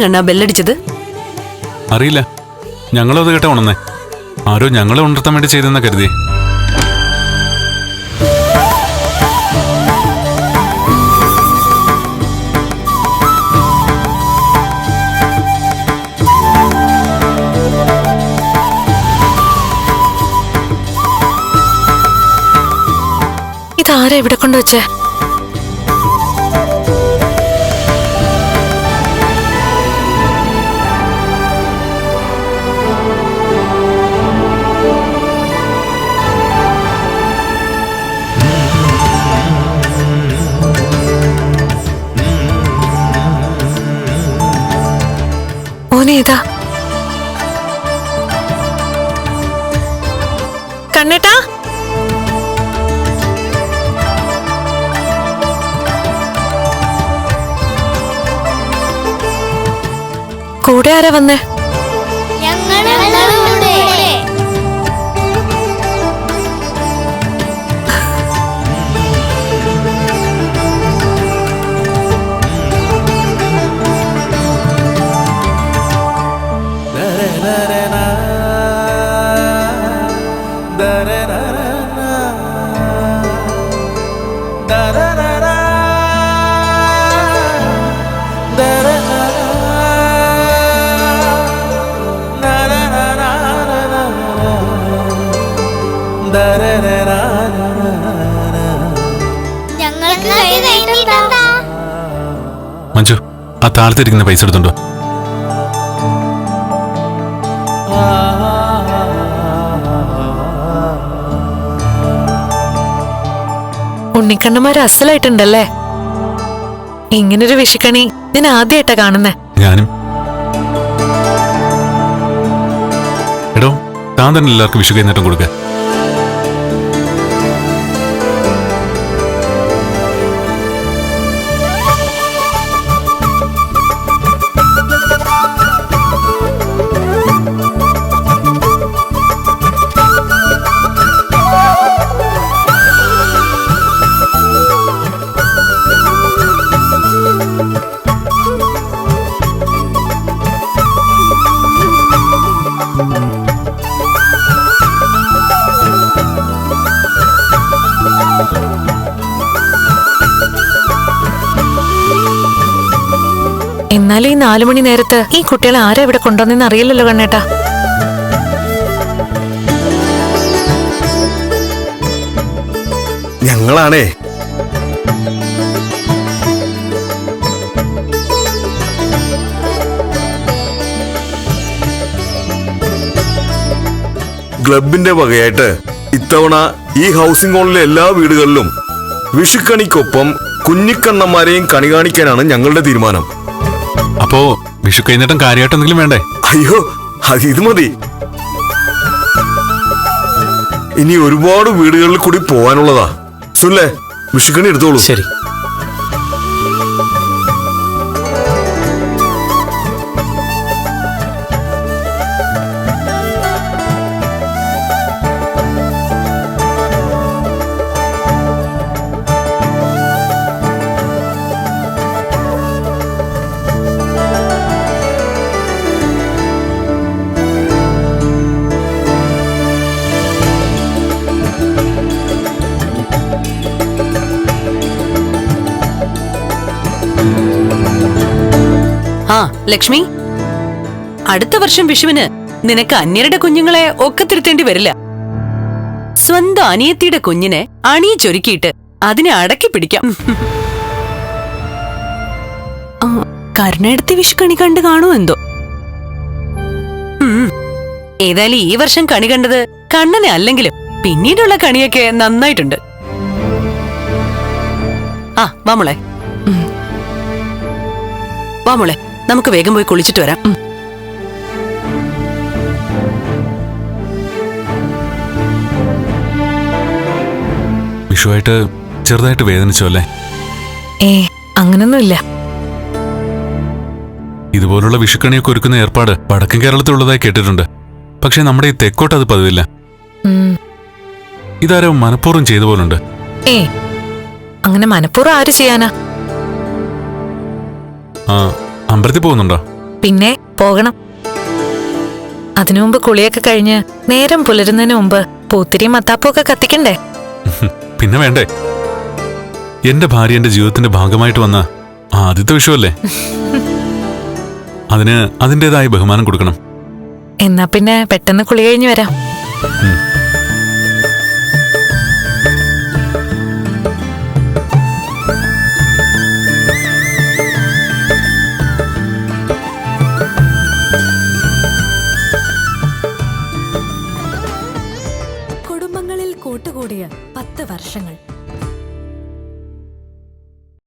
കണ്ണാ ബെല്ലടിച്ചത്? അറിയില്ല, ഞങ്ങളും അത് കേട്ട ഉണന്നേ. ആരോ ഞങ്ങളെ ഉണർത്താൻ വേണ്ടി ചെയ്തെന്നാ കരുതി. ഇതാരാ ഇവിടെ കൊണ്ടുവച്ചേ? ഓനേതാ? കണ്ണേട്ടാ, കൂടെ ആരാ വന്നേ? മഞ്ജു, ആ താഴത്തിരിക്കുന്ന പൈസ എടുത്തുണ്ടോ? ഉണ്ണിക്കണ്ണന്മാര് അസലായിട്ടുണ്ടല്ലേ. ഇങ്ങനൊരു വിഷുക്കണി ഞാൻ ആദ്യമായിട്ടാ കാണുന്നേ. ഞാനും. എടോ, താൻ തന്നെ എല്ലാവർക്കും വിഷു കൈനീട്ടം കൊടുക്ക. എന്നാലും ഈ 4 മണി നേരത്ത് ഈ കുട്ടികളെ ആരാ ഇവിടെ കൊണ്ടുവന്നെന്ന് അറിയില്ലല്ലോ കണ്ണേട്ടാ. ഞങ്ങളാണേ. ക്ലബിന്റെ വകയായിട്ട് ഇത്തവണ ഈ ഹൗസിംഗ് ഹോളിലെ എല്ലാ വീടുകളിലും വിഷുക്കണിക്കൊപ്പം കുഞ്ഞിക്കണ്ണന്മാരെയും കണി കാണിക്കാനാണ് ഞങ്ങളുടെ തീരുമാനം. അപ്പോ വിഷു കൈനീട്ടം കാര്യമായിട്ട് എന്തെങ്കിലും വേണ്ടേ? അയ്യോ, ഇത് മതി. ഇനി ഒരുപാട് വീടുകളിൽ കൂടി പോവാനുള്ളതാ. സുല്ലേ, വിഷുക്കണി എടുത്തോളൂ. ശരി. ആ ലക്ഷ്മി, അടുത്ത വർഷം വിഷുവിന് നിനക്ക് അന്യരുടെ കുഞ്ഞുങ്ങളെ ഒക്കെ തിരുത്തേണ്ടി വരില്ല. സ്വന്തം അനിയത്തിയുടെ കുഞ്ഞിനെ അണിയിച്ചൊരുക്കിയിട്ട് അതിനെ അടക്കി പിടിക്കാം. കരുണയെടുത്ത് വിഷു കണി കണ്ട് കാണൂ എന്തോ. ഏതായാലും ഈ വർഷം കണി കണ്ടത് കണ്ണനെ അല്ലെങ്കിലും പിന്നീടുള്ള കണിയൊക്കെ നന്നായിട്ടുണ്ട്. ആ വാമോളെ, വാമോളെ, നമുക്ക് വേഗം പോയി കുളിച്ചിട്ട് വരാം. വിഷുവായിട്ട് ചെറുതായിട്ട് വേദനിച്ചോ അല്ലേ? അങ്ങനൊന്നുമില്ല. ഇതുപോലുള്ള വിഷുക്കണിയൊക്കെ ഒരുക്കുന്ന ഏർപ്പാട് വടക്കൻ കേരളത്തിലുള്ളതായി കേട്ടിട്ടുണ്ട്. പക്ഷെ നമ്മുടെ ഈ തെക്കോട്ട് അത് പതിവില്ല. ഇതാരോ മനഃപൂർവ്വം ചെയ്ത പോലുണ്ട്. അങ്ങനെ മനഃപൂർവ്വം ആര് ചെയ്യാനാ? ആ, അമ്പലത്തിൽ പോകുന്നുണ്ടോ? പിന്നെ പോകണം. അതിനു മുമ്പ് കുളിയൊക്കെ കഴിഞ്ഞ് നേരം പുലരുന്നതിന് മുമ്പ് പൂത്തിരിയും മത്താപ്പും ഒക്കെ കത്തിക്കണ്ടേ? പിന്നെ വേണ്ടേ? എന്റെ ഭാര്യ എന്റെ ജീവിതത്തിന്റെ ഭാഗമായിട്ട് വന്ന ആദ്യത്തെ വിഷുവല്ലേ. അതിന് അതിൻ്റെതായ ബഹുമാനം കൊടുക്കണം. എന്നാ പിന്നെ പെട്ടെന്ന് കുളി കഴിഞ്ഞ് വരാം. ഉം.